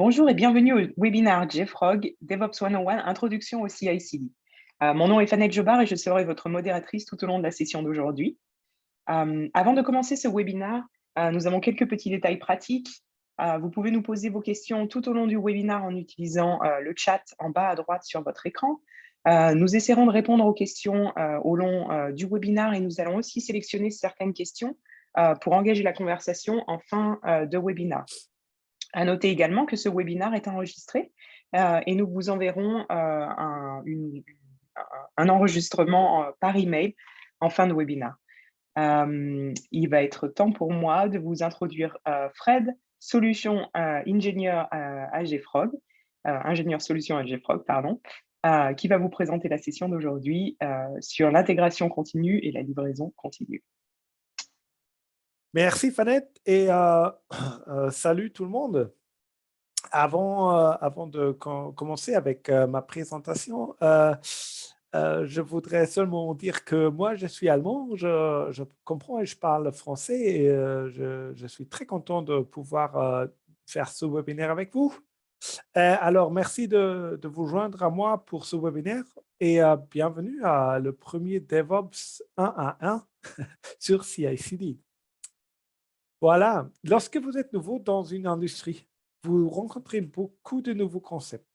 Bonjour et bienvenue au webinaire JFrog DevOps 101 Introduction au CI/CD. Mon nom est Fanette Jobard et je serai votre modératrice tout au long de la session d'aujourd'hui. Avant de commencer ce webinaire, nous avons quelques petits détails pratiques. Vous pouvez nous poser vos questions tout au long du webinaire en utilisant le chat en bas à droite sur votre écran. Nous essaierons de répondre aux questions au long du webinaire et nous allons aussi sélectionner certaines questions pour engager la conversation en fin de webinaire. À noter également que ce webinaire est enregistré et nous vous enverrons un enregistrement par email en fin de webinaire. Il va être temps pour moi de vous introduire Fred, solution ingénieur à JFrog, ingénieur solution à JFrog, pardon, qui va vous présenter la session d'aujourd'hui sur l'intégration continue et la livraison continue. Merci Fanette et salut tout le monde. Avant de commencer avec ma présentation, je voudrais seulement dire que moi, je suis allemand, je comprends et je parle français et je suis très content de pouvoir faire ce webinaire avec vous. Alors, merci de vous joindre à moi pour ce webinaire et bienvenue à le premier DevOps 1 à 1 sur CI/CD. Voilà, lorsque vous êtes nouveau dans une industrie, vous rencontrez beaucoup de nouveaux concepts.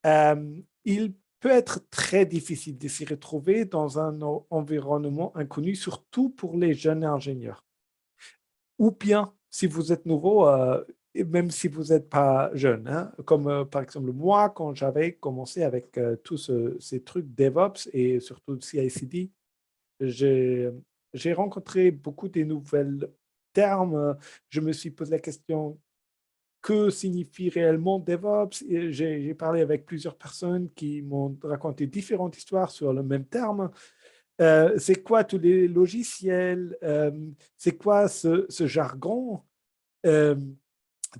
Il peut être très difficile de s'y retrouver dans un environnement inconnu, surtout pour les jeunes ingénieurs. Ou bien, si vous êtes nouveau, et même si vous n'êtes pas jeune, hein, comme par exemple moi, quand j'avais commencé avec tous ces trucs DevOps et surtout CI/CD, j'ai rencontré beaucoup de nouvelles termes. Je me suis posé la question, que signifie réellement DevOps? J'ai parlé avec plusieurs personnes qui m'ont raconté différentes histoires sur le même terme. C'est quoi tous les logiciels? C'est quoi ce jargon? Euh,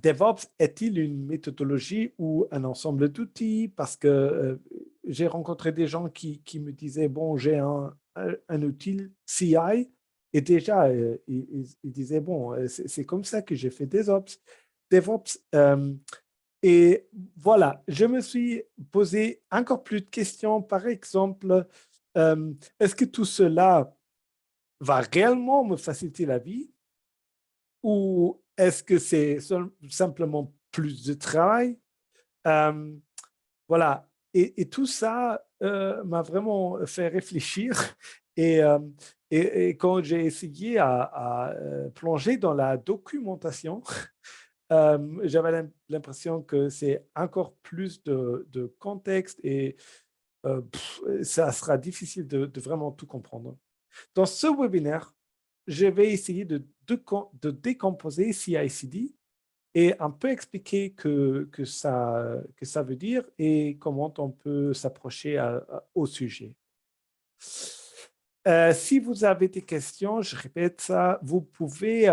DevOps est-il une méthodologie ou un ensemble d'outils? Parce que j'ai rencontré des gens qui me disaient, bon, j'ai un outil CI, et déjà, ils disaient, bon, c'est comme ça que j'ai fait DevOps. Et voilà, je me suis posé encore plus de questions. Par exemple, est-ce que tout cela va réellement me faciliter la vie? Ou est-ce que c'est simplement plus de travail? Euh, voilà. Et tout ça m'a vraiment fait réfléchir. Et, et quand j'ai essayé à plonger dans la documentation, j'avais l'impression que c'est encore plus de contexte et ça sera difficile de vraiment tout comprendre. Dans ce webinaire, je vais essayer de décomposer CI/CD et un peu expliquer que ça veut dire et comment on peut s'approcher au sujet. Si vous avez des questions, je répète ça, vous pouvez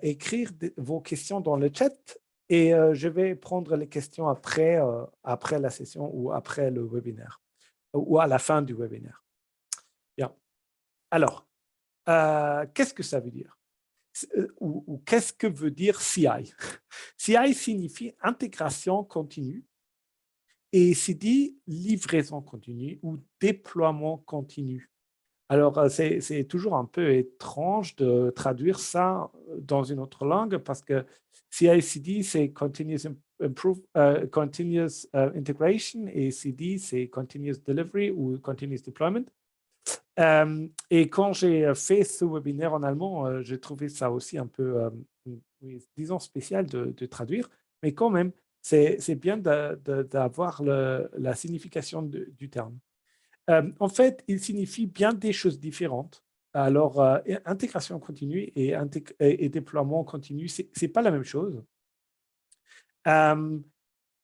écrire vos questions dans le chat et je vais prendre les questions après la session ou après le webinaire ou à la fin du webinaire. Bien. Alors, qu'est-ce que ça veut dire? Ou qu'est-ce que veut dire CI? CI signifie intégration continue et CD, livraison continue ou déploiement continu. Alors, c'est toujours un peu étrange de traduire ça dans une autre langue parce que CI/CD, c'est Continuous Integration et CD, c'est Continuous Delivery ou Continuous Deployment. Et quand j'ai fait ce webinaire en allemand, j'ai trouvé ça aussi un peu, disons, spécial de traduire, mais quand même, c'est bien d'avoir la signification du terme. En fait, il signifie bien des choses différentes. Alors, intégration continue et déploiement continu, ce n'est pas la même chose.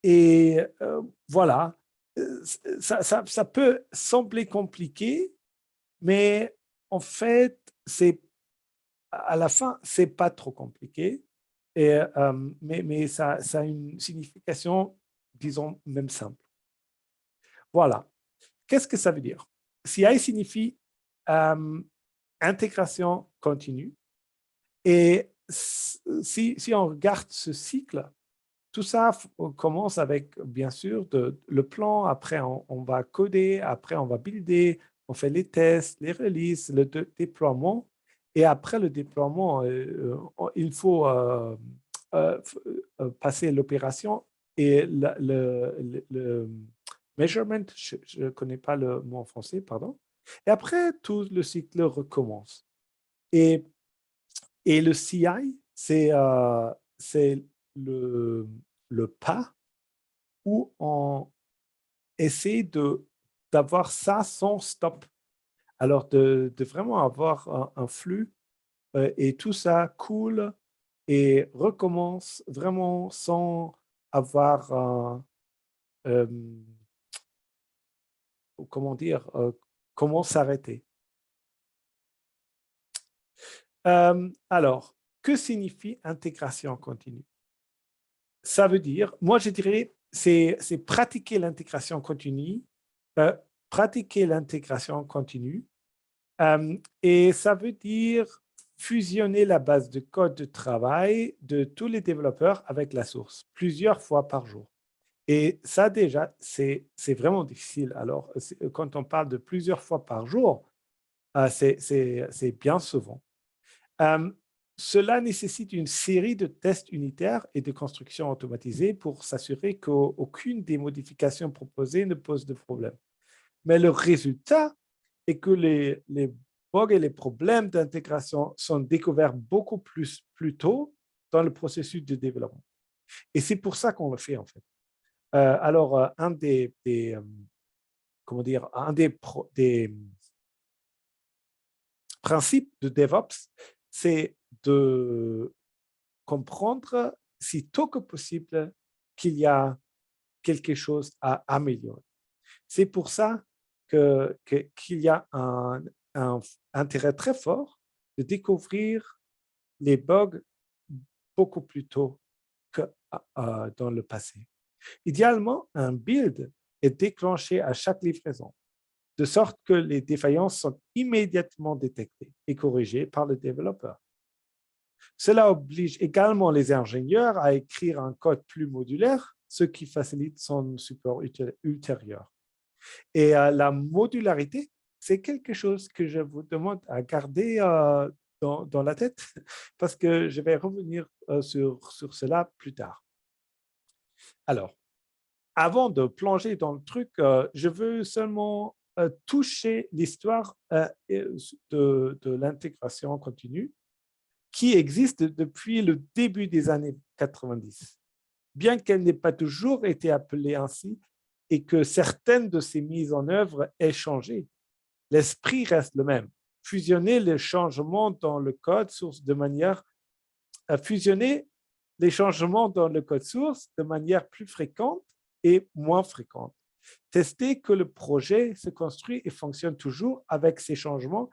Et voilà, ça peut sembler compliqué, mais en fait, à la fin, ce n'est pas trop compliqué. Et, mais ça a une signification, disons, même simple. Voilà. Qu'est-ce que ça veut dire? CI signifie intégration continue. Et si on regarde ce cycle, tout ça commence avec, bien sûr, le plan. Après, on va coder. Après, on va builder. On fait les tests, les releases, le déploiement. Et après le déploiement, il faut euh, passer l'opération et le measurement, je ne connais pas le mot en français, pardon. Et après, tout le cycle recommence. Et, et le CI, c'est le pas où on essaie d'avoir ça sans stop. Alors, de vraiment avoir un flux et tout ça coule et recommence vraiment sans avoir, euh, comment dire, comment s'arrêter. Alors, que signifie intégration continue? Ça veut dire, moi je dirais, c'est pratiquer l'intégration continue, pratiquer l'intégration continue, et ça veut dire fusionner la base de code de travail de tous les développeurs avec la source plusieurs fois par jour. Et ça déjà, c'est vraiment difficile. Alors, quand on parle de plusieurs fois par jour, c'est bien souvent. Euh, Cela nécessite une série de tests unitaires et de constructions automatisées pour s'assurer qu'aucune des modifications proposées ne pose de problème. Mais le résultat est que les bugs et les problèmes d'intégration sont découverts beaucoup plus tôt dans le processus de développement. Et c'est pour ça qu'on le fait, en fait. Alors, comment dire, un des principes de DevOps, c'est de comprendre si tôt que possible qu'il y a quelque chose à améliorer. C'est pour ça qu'il y a un intérêt très fort de découvrir les bugs beaucoup plus tôt que dans le passé. Idéalement, un build est déclenché à chaque livraison, de sorte que les défaillances sont immédiatement détectées et corrigées par le développeur. Cela oblige également les ingénieurs à écrire un code plus modulaire, ce qui facilite son support ultérieur. Et la modularité, c'est quelque chose que je vous demande à garder dans la tête parce que je vais revenir sur cela plus tard. Alors, avant de plonger dans le truc, je veux seulement toucher l'histoire de l'intégration continue qui existe depuis le début des années 90. Bien qu'elle n'ait pas toujours été appelée ainsi et que certaines de ses mises en œuvre aient changé, l'esprit reste le même. Fusionner les changements dans le code source de manière fusionner les changements dans le code source de manière plus fréquente et moins fréquente. Tester que le projet se construit et fonctionne toujours avec ces changements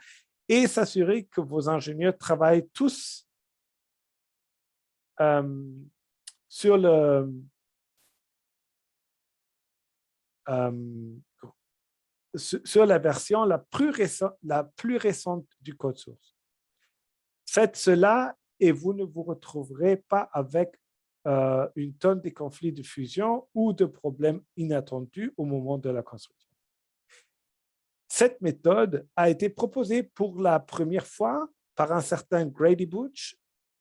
et s'assurer que vos ingénieurs travaillent tous sur sur la version la plus récente du code source. Faites cela et vous ne vous retrouverez pas avec une tonne de conflits de fusion ou de problèmes inattendus au moment de la construction. Cette méthode a été proposée pour la première fois par un certain Grady Booch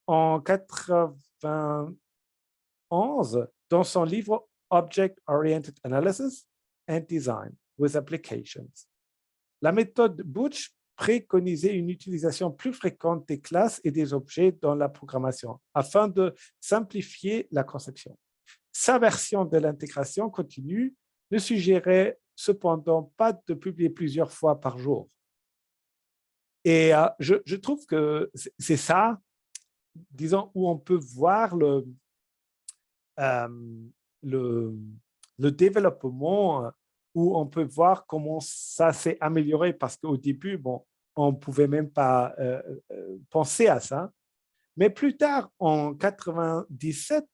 en 1991 dans son livre Object-Oriented Analysis and Design with Applications. La méthode Booch préconisait une utilisation plus fréquente des classes et des objets dans la programmation afin de simplifier la conception. Sa version de l'intégration continue ne suggérait cependant pas de publier plusieurs fois par jour. Et je trouve que c'est ça, disons, où on peut voir le développement, où on peut voir comment ça s'est amélioré parce qu'au début, bon, on ne pouvait même pas penser à ça. Mais plus tard, en 1997,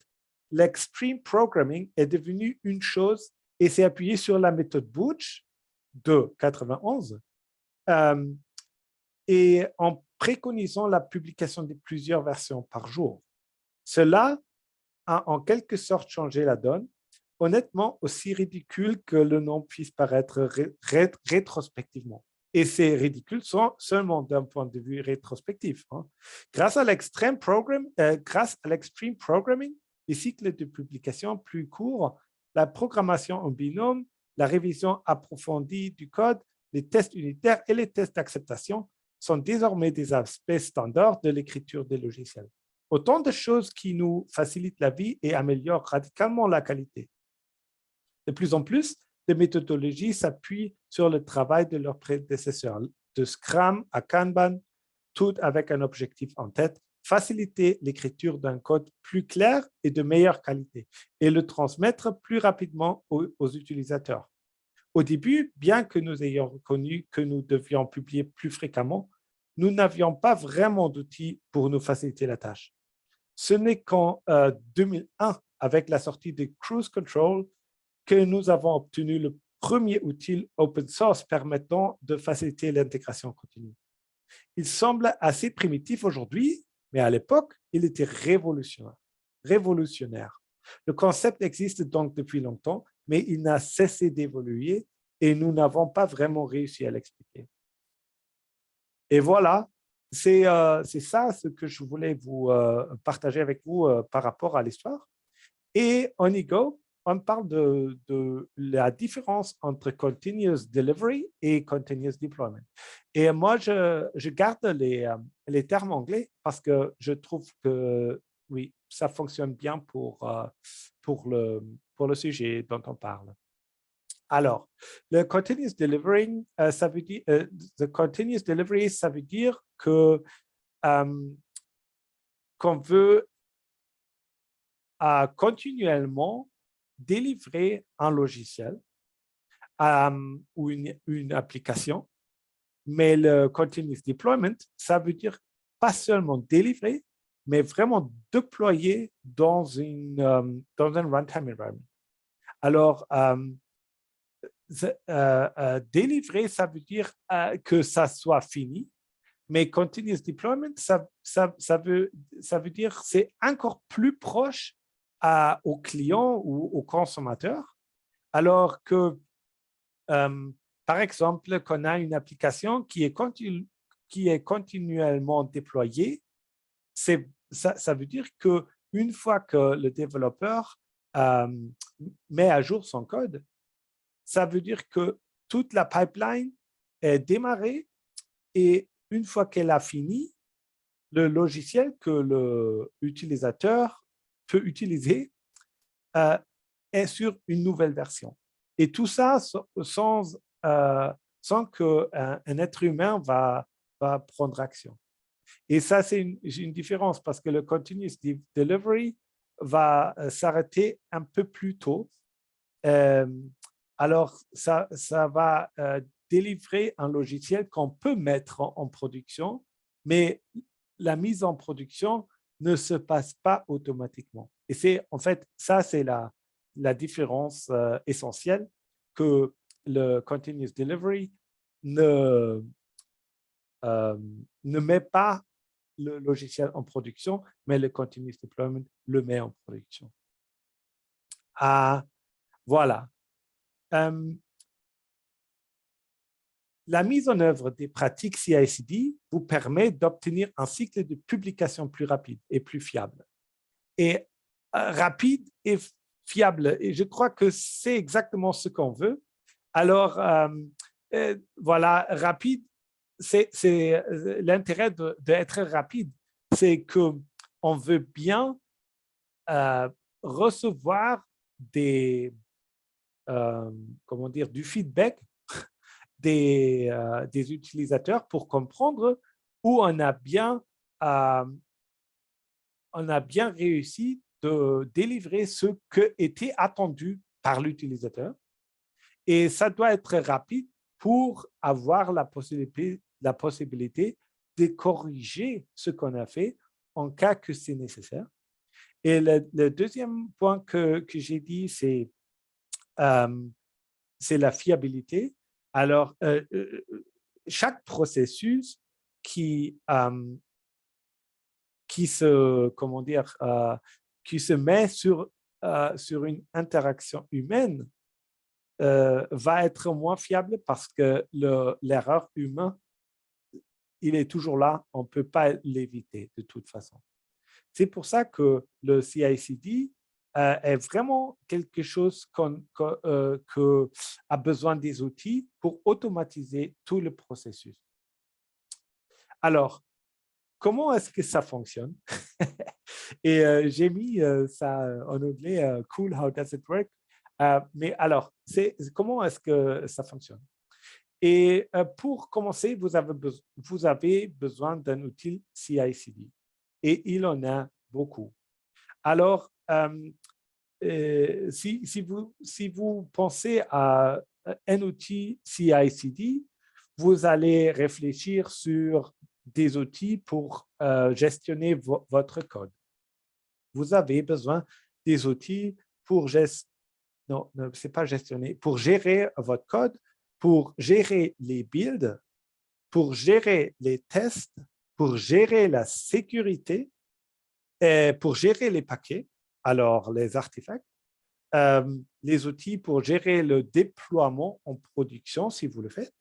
l'extreme programming est devenu une chose et s'est appuyé sur la méthode Booch de 91 et en préconisant la publication de plusieurs versions par jour. Cela a en quelque sorte changé la donne, honnêtement aussi ridicule que le nom puisse paraître rétrospectivement. Et c'est ridicule seulement d'un point de vue rétrospectif. Grâce à l'extreme programming, les cycles de publication plus courts, la programmation en binôme, la révision approfondie du code, les tests unitaires et les tests d'acceptation sont désormais des aspects standards de l'écriture des logiciels. Autant de choses qui nous facilitent la vie et améliorent radicalement la qualité. De plus en plus, les méthodologies s'appuient sur le travail de leurs prédécesseurs, de Scrum à Kanban, tout avec un objectif en tête, faciliter l'écriture d'un code plus clair et de meilleure qualité et le transmettre plus rapidement aux utilisateurs. Au début, bien que nous ayons reconnu que nous devions publier plus fréquemment, nous n'avions pas vraiment d'outils pour nous faciliter la tâche. Ce n'est qu'en 2001, avec la sortie de Cruise Control, que nous avons obtenu le premier outil open source permettant de faciliter l'intégration continue. Il semble assez primitif aujourd'hui, mais à l'époque, il était révolutionnaire. Le concept existe donc depuis longtemps, mais il n'a cessé d'évoluer et nous n'avons pas vraiment réussi à l'expliquer. Et voilà, c'est ça ce que je voulais vous partager avec vous par rapport à l'histoire. Et on y go. On parle de la différence entre continuous delivery et continuous deployment. Et moi, je garde les termes anglais parce que je trouve que, oui, ça fonctionne bien pour le sujet dont on parle. Alors, le continuous delivery, ça veut dire, the continuous delivery, ça veut dire que qu'on veut continuellement délivrer un logiciel ou une application, mais le continuous deployment, ça veut dire pas seulement délivrer, mais vraiment déployer dans un runtime environment. Alors, délivrer, ça veut dire que ça soit fini, mais continuous deployment, ça veut dire c'est encore plus proche au client ou au consommateur, alors que, par exemple, qu'on a une application qui est continuellement déployée, ça veut dire qu'une fois que le développeur met à jour son code, ça veut dire que toute la pipeline est démarrée et une fois qu'elle a fini, le logiciel que l'utilisateur peut utiliser est sur une nouvelle version. Et tout ça sans qu'un être humain va prendre action. Et ça, c'est une différence parce que le continuous delivery va s'arrêter un peu plus tôt. Alors, ça va délivrer un logiciel qu'on peut mettre en production, mais la mise en production ne se passe pas automatiquement. Et c'est en fait, ça, c'est la différence essentielle que le continuous delivery ne met pas le logiciel en production, mais le continuous deployment le met en production. Voilà. La mise en œuvre des pratiques CI/CD vous permet d'obtenir un cycle de publication plus rapide et plus fiable. Et rapide et fiable. Et je crois que c'est exactement ce qu'on veut. Alors, voilà, rapide, c'est l'intérêt d'être rapide. C'est qu'on veut bien recevoir du feedback des utilisateurs pour comprendre où on a bien réussi de délivrer ce qui était attendu par l'utilisateur. Et ça doit être rapide pour avoir la possibilité de corriger ce qu'on a fait en cas que c'est nécessaire. Et le deuxième point que j'ai dit, c'est la fiabilité. Alors, chaque processus qui qui se met sur une interaction humaine va être moins fiable parce que l'erreur humaine, il est toujours là, on ne peut pas l'éviter de toute façon. C'est pour ça que le CI/CD est vraiment quelque chose que a besoin des outils pour automatiser tout le processus. Alors, comment est-ce que ça fonctionne? Et j'ai mis ça en anglais, cool, how does it work? Mais alors, comment est-ce que ça fonctionne? Et pour commencer, vous avez besoin d'un outil CI/CD. Et il en a beaucoup. Alors, si vous pensez à un outil CI/CD, vous allez réfléchir sur des outils pour gestionner votre code. Vous avez besoin des outils pour c'est pas gestionner, pour gérer votre code, pour gérer les builds, pour gérer les tests, pour gérer la sécurité, et pour gérer les paquets, alors les artefacts, les outils pour gérer le déploiement en production si vous le faites,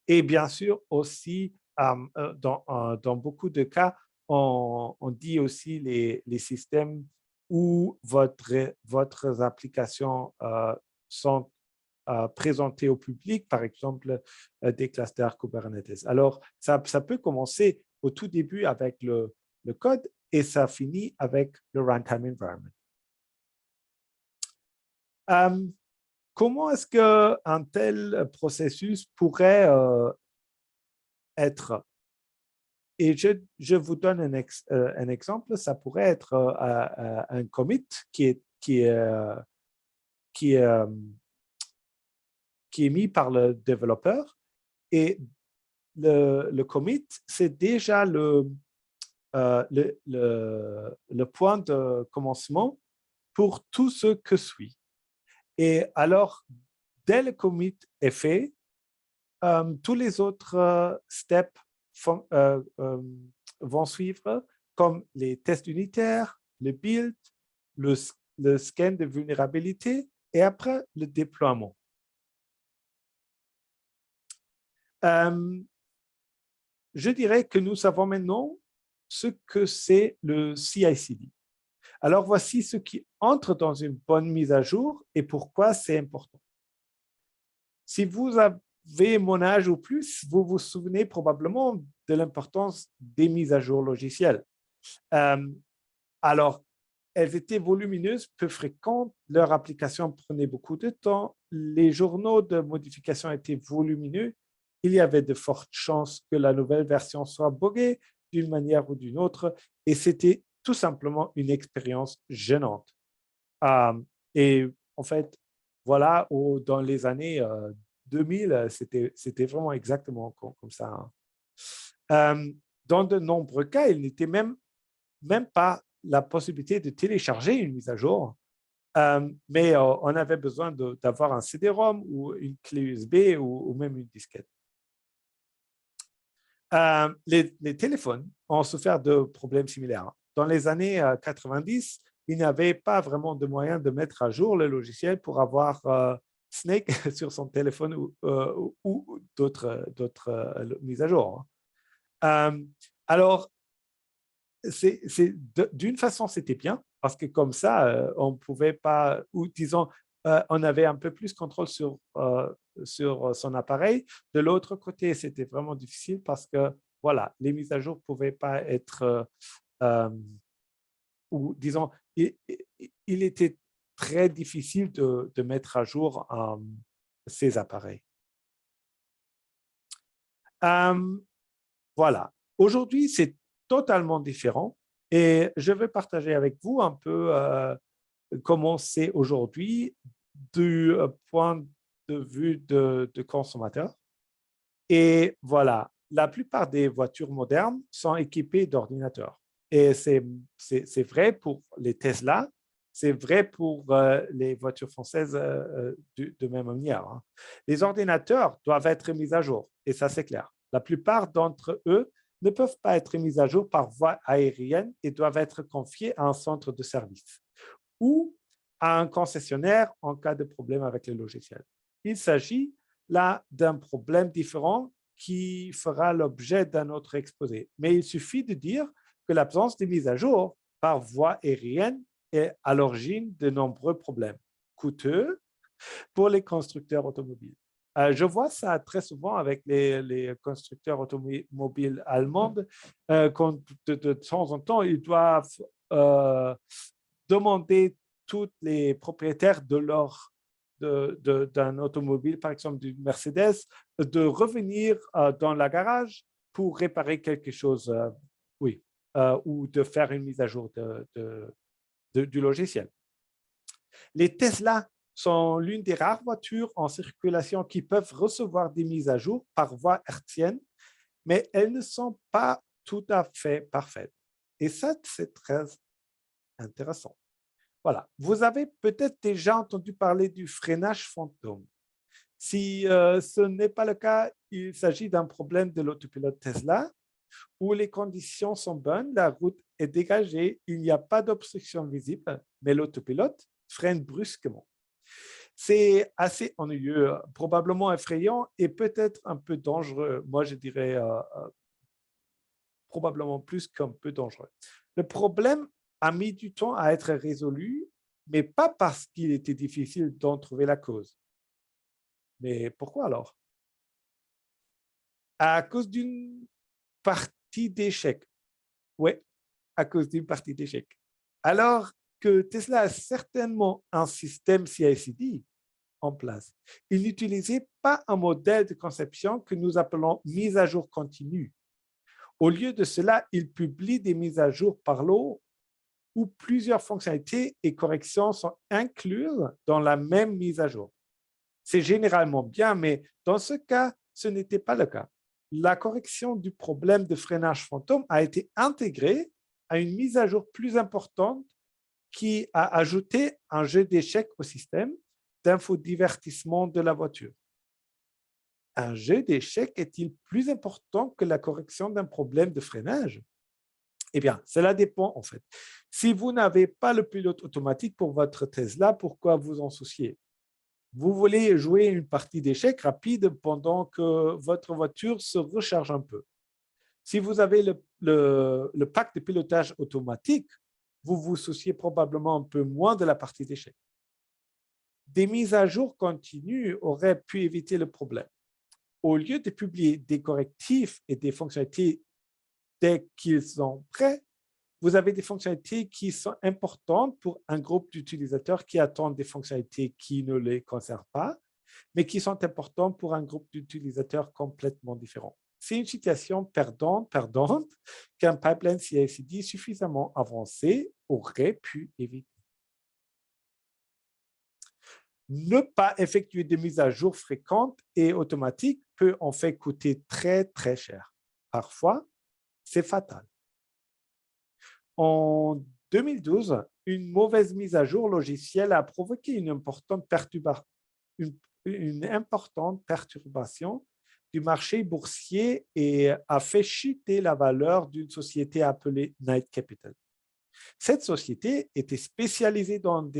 et bien sûr aussi, dans beaucoup de cas, on dit aussi les systèmes où votre applications sont présentées au public, par exemple des clusters Kubernetes. Alors, ça peut commencer au tout début avec le code et ça finit avec le runtime environment. Comment est-ce qu'un tel processus pourrait être? Et je vous donne un exemple. Ça pourrait être un commit qui est mis par le développeur. Et le commit, c'est déjà le point de commencement pour tout ce que suit. Et alors, dès le commit est fait, tous les autres steps vont suivre, comme les tests unitaires, le build, le scan de vulnérabilité et après le déploiement. Je dirais que nous savons maintenant ce que c'est le CI/CD. Alors, voici ce qui entre dans une bonne mise à jour et pourquoi c'est important. Si vous avez mon âge ou plus, vous vous souvenez probablement de l'importance des mises à jour logicielles. Alors, elles étaient volumineuses, peu fréquentes, leur application prenait beaucoup de temps, les journaux de modification étaient volumineux, il y avait de fortes chances que la nouvelle version soit buggée d'une manière ou d'une autre, et c'était tout simplement une expérience gênante. Et en fait, voilà, dans les années 2000, c'était vraiment exactement comme ça. Dans de nombreux cas, il n'était même pas la possibilité de télécharger une mise à jour, mais on avait besoin d'avoir un CD-ROM ou une clé USB ou même une disquette. Les téléphones ont souffert de problèmes similaires. Dans les années 90, il n'y avait pas vraiment de moyen de mettre à jour le logiciel pour avoir Snake sur son téléphone ou d'autres mises à jour. Alors, d'une façon, c'était bien parce que comme ça, on ne pouvait pas, ou disons, on avait un peu plus de contrôle sur son appareil. De l'autre côté, c'était vraiment difficile parce que, voilà, les mises à jour ne pouvaient pas être, ou disons, il était très difficile de mettre à jour ces appareils. Voilà. Aujourd'hui, c'est totalement différent et je vais partager avec vous un peu comment c'est aujourd'hui du point de vue de consommateur. Et voilà, la plupart des voitures modernes sont équipées d'ordinateurs. Et c'est vrai pour les Tesla, c'est vrai pour les voitures françaises de même manière. Les ordinateurs doivent être mis à jour, et ça c'est clair. La plupart d'entre eux ne peuvent pas être mises à jour par voie aérienne et doivent être confiées à un centre de service ou à un concessionnaire en cas de problème avec le logiciel. Il s'agit là d'un problème différent qui fera l'objet d'un autre exposé. Mais il suffit de dire que l'absence de mise à jour par voie aérienne est à l'origine de nombreux problèmes coûteux pour les constructeurs automobiles. Je vois ça très souvent avec les constructeurs automobiles allemands, quand de temps en temps, ils doivent demander tous les propriétaires d'un automobile, par exemple du Mercedes, de revenir dans la garage pour réparer quelque chose, oui, ou de faire une mise à jour du logiciel. Les Tesla sont l'une des rares voitures en circulation qui peuvent recevoir des mises à jour par voie hertzienne, mais elles ne sont pas tout à fait parfaites. Et ça, c'est très intéressant. Voilà. Vous avez peut-être déjà entendu parler du freinage fantôme. Si ce n'est pas le cas, il s'agit d'un problème de l'autopilote Tesla où les conditions sont bonnes, la route est dégagée, il n'y a pas d'obstruction visible, mais l'autopilote freine brusquement. C'est assez ennuyeux, probablement effrayant et peut-être un peu dangereux. Moi, je dirais probablement plus qu'un peu dangereux. Le problème a mis du temps à être résolu, mais pas parce qu'il était difficile d'en trouver la cause. Mais pourquoi alors? À cause d'une partie d'échec. Oui, à cause d'une partie d'échec. Alors que Tesla a certainement un système CI/CD en place, il n'utilisait pas un modèle de conception que nous appelons mise à jour continue. Au lieu de cela, il publie des mises à jour par lot où plusieurs fonctionnalités et corrections sont incluses dans la même mise à jour. C'est généralement bien, mais dans ce cas, ce n'était pas le cas. La correction du problème de freinage fantôme a été intégrée à une mise à jour plus importante qui a ajouté un jeu d'échecs au système d'infodivertissement de la voiture. Un jeu d'échecs est-il plus important que la correction d'un problème de freinage? Eh bien, cela dépend en fait. Si vous n'avez pas le pilote automatique pour votre Tesla, pourquoi vous en soucier? Vous voulez jouer une partie d'échecs rapide pendant que votre voiture se recharge un peu. Si vous avez le pack de pilotage automatique, vous vous souciez probablement un peu moins de la partie d'échecs. Des mises à jour continues auraient pu éviter le problème. Au lieu de publier des correctifs et des fonctionnalités dès qu'ils sont prêts, vous avez des fonctionnalités qui sont importantes pour un groupe d'utilisateurs qui attendent des fonctionnalités qui ne les concernent pas, mais qui sont importantes pour un groupe d'utilisateurs complètement différent. C'est une situation perdante qu'un pipeline CI/CD suffisamment avancé aurait pu éviter. Ne pas effectuer de mises à jour fréquentes et automatiques peut en fait coûter très, très cher. Parfois, c'est fatal. En 2012, une mauvaise mise à jour logicielle a provoqué une importante perturbation du marché boursier et a fait chuter la valeur d'une société appelée Knight Capital. Cette société était spécialisée dans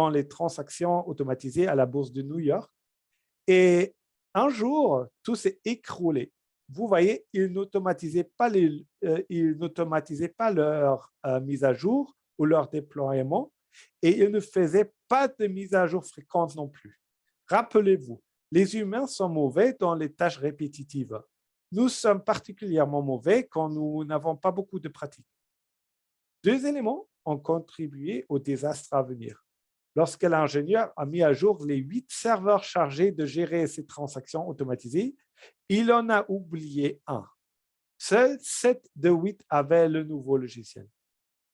les transactions automatisées à la bourse de New York et un jour, tout s'est écroulé. Vous voyez, ils n'automatisaient pas leur mise à jour ou leur déploiement et ils ne faisaient pas de mise à jour fréquente non plus. Rappelez-vous, les humains sont mauvais dans les tâches répétitives. Nous sommes particulièrement mauvais quand nous n'avons pas beaucoup de pratique. Deux éléments ont contribué au désastre à venir. Lorsque l'ingénieur a mis à jour les 8 serveurs chargés de gérer ces transactions automatisées, il en a oublié un. Seuls 7 de 8 avaient le nouveau logiciel.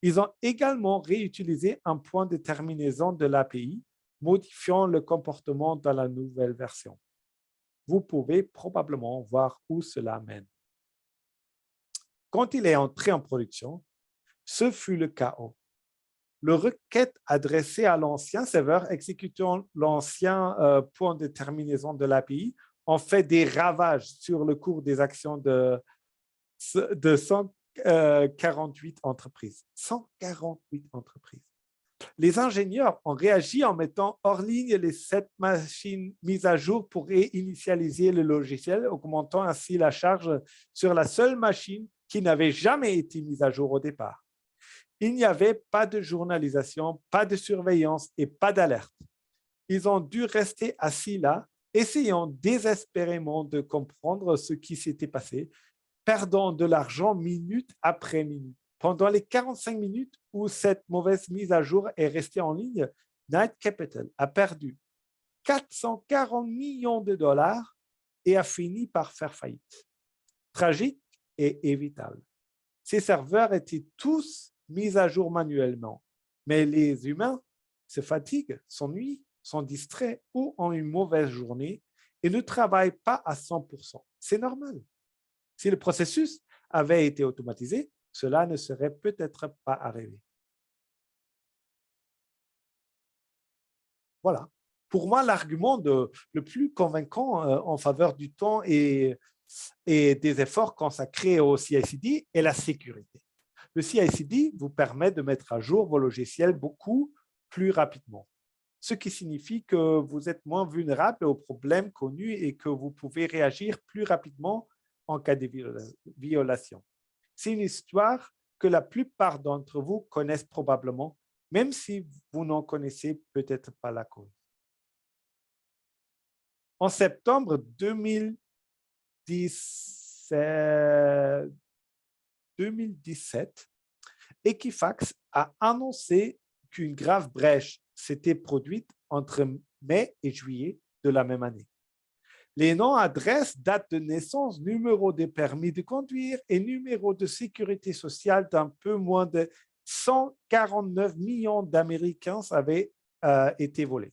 Ils ont également réutilisé un point de terminaison de l'API, modifiant le comportement dans la nouvelle version. Vous pouvez probablement voir où cela mène. Quand il est entré en production, ce fut le chaos. Le requête adressée à l'ancien serveur exécutant l'ancien point de terminaison de l'API ont fait des ravages sur le cours des actions de 148 entreprises. 148 entreprises. Les ingénieurs ont réagi en mettant hors ligne les 7 machines mises à jour pour réinitialiser le logiciel, augmentant ainsi la charge sur la seule machine qui n'avait jamais été mise à jour au départ. Il n'y avait pas de journalisation, pas de surveillance et pas d'alerte. Ils ont dû rester assis là, essayant désespérément de comprendre ce qui s'était passé, perdant de l'argent minute après minute. Pendant les 45 minutes où cette mauvaise mise à jour est restée en ligne, Knight Capital a perdu 440 millions de dollars et a fini par faire faillite. Tragique et évitable. Ces serveurs étaient tous mis à jour manuellement, mais les humains se fatiguent, s'ennuient, sont distraits ou ont une mauvaise journée et ne travaillent pas à 100%. C'est normal. Si le processus avait été automatisé, cela ne serait peut-être pas arrivé. Voilà. Pour moi, l'argument le plus convaincant en faveur du temps et des efforts consacrés au CI/CD est la sécurité. Le CI/CD vous permet de mettre à jour vos logiciels beaucoup plus rapidement, ce qui signifie que vous êtes moins vulnérable aux problèmes connus et que vous pouvez réagir plus rapidement en cas de violation. C'est une histoire que la plupart d'entre vous connaissent probablement, même si vous n'en connaissez peut-être pas la cause. En septembre 2017, Equifax a annoncé qu'une grave brèche s'était produite entre mai et juillet de la même année. Les noms, adresses, date de naissance, numéro de permis de conduire et numéro de sécurité sociale d'un peu moins de 149 millions d'Américains avaient été volés.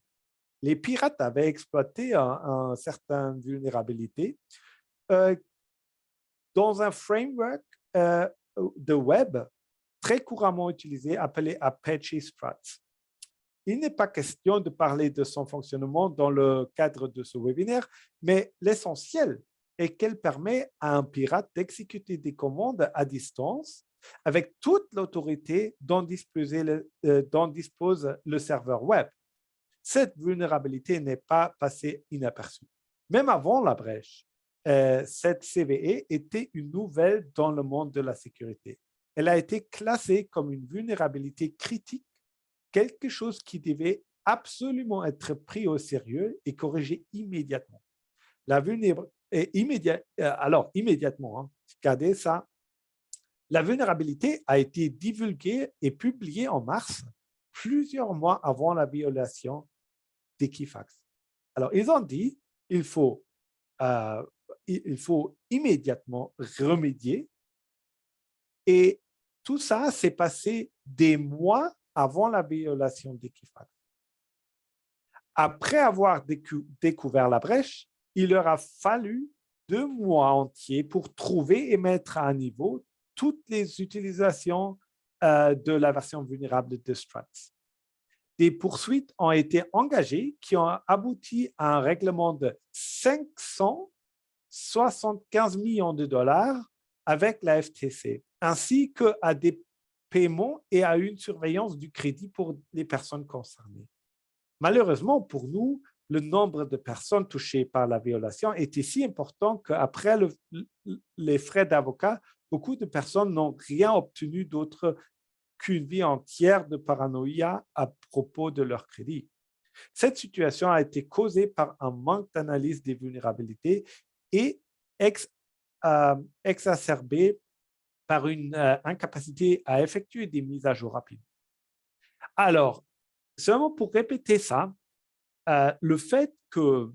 Les pirates avaient exploité une certaine vulnérabilité dans un framework de web très couramment utilisé appelé Apache Struts. Il n'est pas question de parler de son fonctionnement dans le cadre de ce webinaire, mais l'essentiel est qu'elle permet à un pirate d'exécuter des commandes à distance avec toute l'autorité dont dispose le serveur web. Cette vulnérabilité n'est pas passée inaperçue. Même avant la brèche, cette CVE était une nouvelle dans le monde de la sécurité. Elle a été classée comme une vulnérabilité critique, quelque chose qui devait absolument être pris au sérieux et corrigé immédiatement. Immédiatement, regardez ça. La vulnérabilité a été divulguée et publiée en mars, plusieurs mois avant la violation d'Equifax. Alors, ils ont dit il faut immédiatement remédier et tout ça s'est passé des mois avant la violation d'Equifax. Après avoir découvert la brèche, il leur a fallu 2 mois entiers pour trouver et mettre à niveau toutes les utilisations de la version vulnérable de Struts. Des poursuites ont été engagées qui ont abouti à un règlement de 575 millions de dollars avec la FTC, ainsi qu'à des paiements et à une surveillance du crédit pour les personnes concernées. Malheureusement pour nous, le nombre de personnes touchées par la violation était si important qu'après les frais d'avocat, beaucoup de personnes n'ont rien obtenu d'autre qu'une vie entière de paranoïa à propos de leur crédit. Cette situation a été causée par un manque d'analyse des vulnérabilités et exacerbée par une incapacité à effectuer des mises à jour rapides. Alors, seulement pour répéter ça, le fait que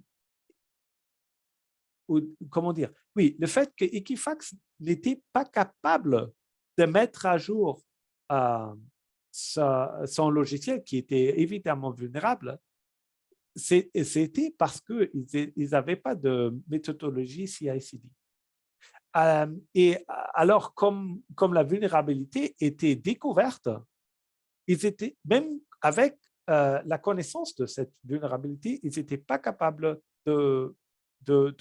Equifax n'était pas capable de mettre à jour son logiciel qui était évidemment vulnérable, c'était parce qu'ils n'avaient pas de méthodologie CI/CD. Et alors, comme la vulnérabilité était découverte, ils étaient, même avec la connaissance de cette vulnérabilité, ils n'étaient pas capables de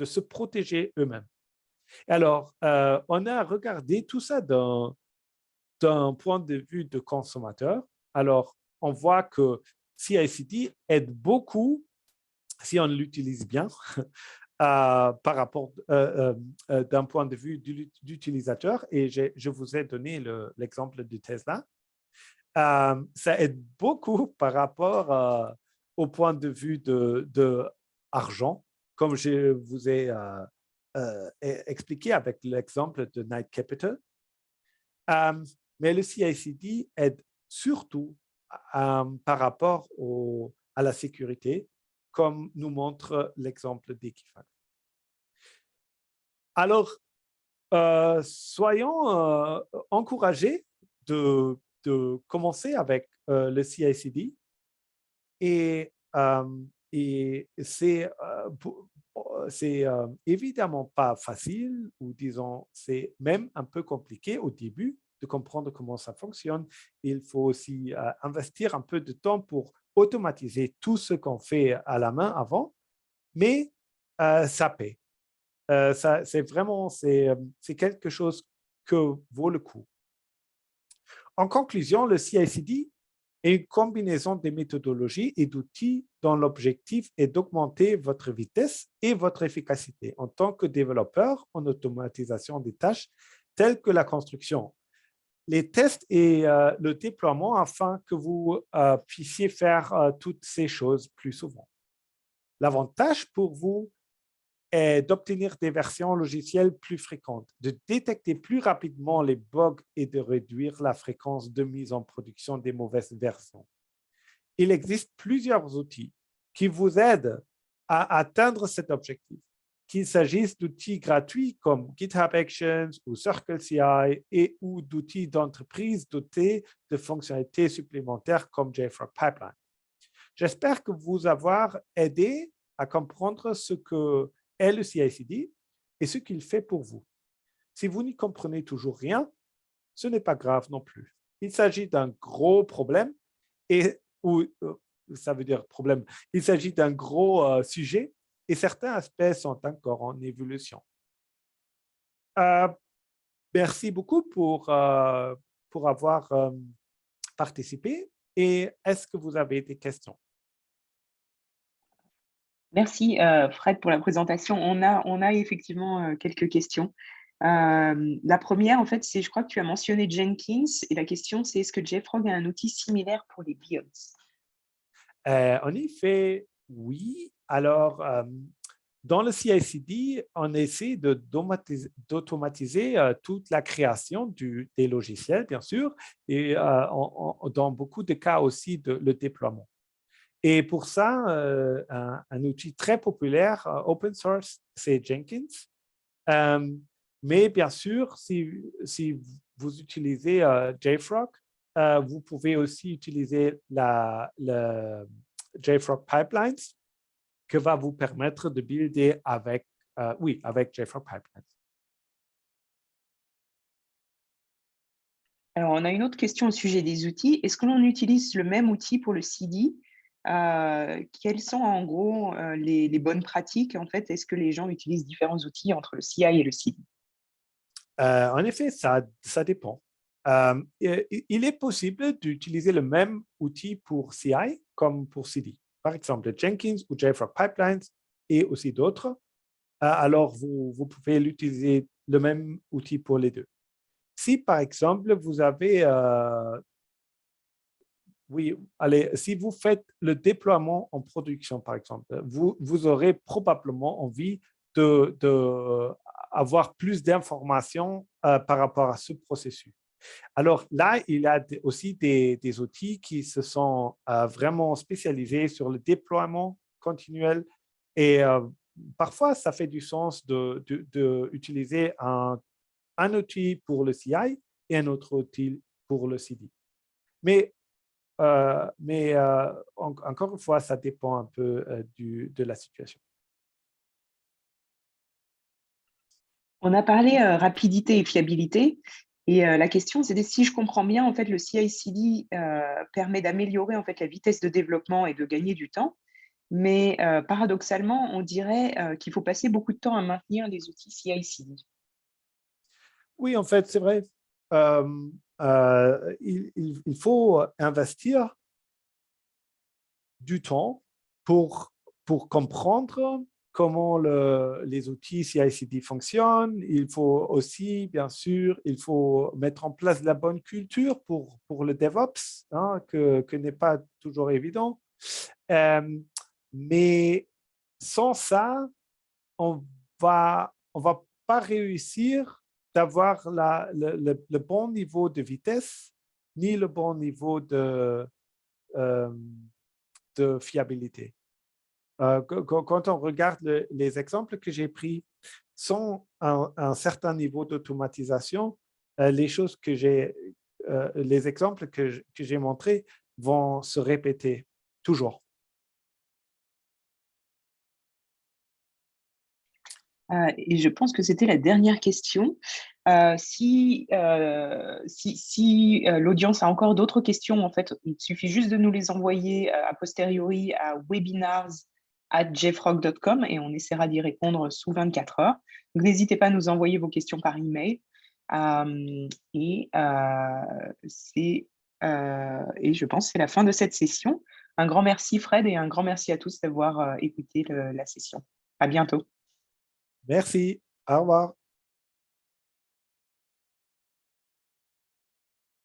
se protéger eux-mêmes. Alors, on a regardé tout ça d'un point de vue de consommateur. Alors, on voit que CI/CD aide beaucoup si on l'utilise bien par rapport d'un point de vue d'utilisateur. Et je vous ai donné l'exemple de Tesla. Ça aide beaucoup par rapport au point de vue de argent, comme je vous ai expliqué avec l'exemple de Knight Capital. Mais le CI/CD aide surtout par rapport à la sécurité, comme nous montre l'exemple d'Equifax. Alors, soyons encouragés de commencer avec le CI/CD et c'est évidemment pas facile, ou disons, c'est même un peu compliqué au début de comprendre comment ça fonctionne. Il faut aussi investir un peu de temps pour automatiser tout ce qu'on fait à la main avant, mais ça paie. C'est quelque chose que vaut le coup. En conclusion, le CI/CD est une combinaison de méthodologies et d'outils dont l'objectif est d'augmenter votre vitesse et votre efficacité en tant que développeur en automatisation des tâches telles que la construction, les tests et le déploiement afin que vous puissiez faire toutes ces choses plus souvent. L'avantage pour vous est d'obtenir des versions logicielles plus fréquentes, de détecter plus rapidement les bugs et de réduire la fréquence de mise en production des mauvaises versions. Il existe plusieurs outils qui vous aident à atteindre cet objectif, qu'il s'agisse d'outils gratuits comme GitHub Actions ou CircleCI et ou d'outils d'entreprise dotés de fonctionnalités supplémentaires comme JFrog Pipeline. J'espère que vous avoir aidé à comprendre ce que est le CI/CD et ce qu'il fait pour vous. Si vous n'y comprenez toujours rien, ce n'est pas grave non plus. Il s'agit d'un gros problème, ça veut dire problème, il s'agit d'un gros sujet et certains aspects sont encore en évolution. Merci beaucoup pour avoir participé. Et est-ce que vous avez des questions? Merci, Fred, pour la présentation. On a effectivement quelques questions. La première, en fait, c'est, je crois que tu as mentionné Jenkins, et la question, c'est est-ce que JFrog a un outil similaire pour les builds? En effet, oui. Alors, dans le CI/CD, on essaie d'automatiser toute la création des logiciels, bien sûr, et dans beaucoup de cas aussi le déploiement. Et pour ça, un outil très populaire, open source, c'est Jenkins. Mais bien sûr, si vous utilisez JFrog, vous pouvez aussi utiliser le JFrog Pipelines que va vous permettre de builder avec JFrog Pipelines. Alors, on a une autre question au sujet des outils. Est-ce que l'on utilise le même outil pour le CD? Quelles sont en gros les bonnes pratiques? En fait, est-ce que les gens utilisent différents outils entre le CI et le CD? En effet, ça dépend. Il est possible d'utiliser le même outil pour CI comme pour CD. Par exemple, Jenkins ou JFrog Pipelines et aussi d'autres. Alors, vous pouvez l'utiliser le même outil pour les deux. Si, par exemple, vous avez, si vous faites le déploiement en production, par exemple, vous aurez probablement envie d'avoir plus d'informations par rapport à ce processus. Alors là, il y a aussi des outils qui se sont vraiment spécialisés sur le déploiement continuel et parfois, ça fait du sens d'utiliser un outil pour le CI et un autre outil pour le CD. Mais encore une fois, ça dépend un peu de la situation. On a parlé rapidité et fiabilité. Et la question, c'était si je comprends bien, en fait, le CI/CD permet d'améliorer en fait la vitesse de développement et de gagner du temps. Mais paradoxalement, on dirait qu'il faut passer beaucoup de temps à maintenir les outils CI/CD. Oui, en fait, c'est vrai. Il faut investir du temps pour, pour comprendre comment les outils CI/CD fonctionnent. Il faut aussi, bien sûr, il faut mettre en place la bonne culture pour le DevOps, hein, que n'est pas toujours évident. Euh, mais sans ça, on va pas réussir d'avoir le bon niveau de vitesse ni le bon niveau euh, de fiabilité. Quand on regarde les exemples que j'ai pris, sans un certain niveau d'automatisation, les choses les exemples que j'ai montrés vont se répéter toujours. Et je pense que c'était la dernière question. Si l'audience a encore d'autres questions, en fait, il suffit juste de nous les envoyer a posteriori à webinars@jfrog.com et on essaiera d'y répondre sous 24 heures. Donc, n'hésitez pas à nous envoyer vos questions par email. Et je pense que c'est la fin de cette session. Un grand merci Fred et un grand merci à tous d'avoir écouté la session. À bientôt. Merci. Au revoir.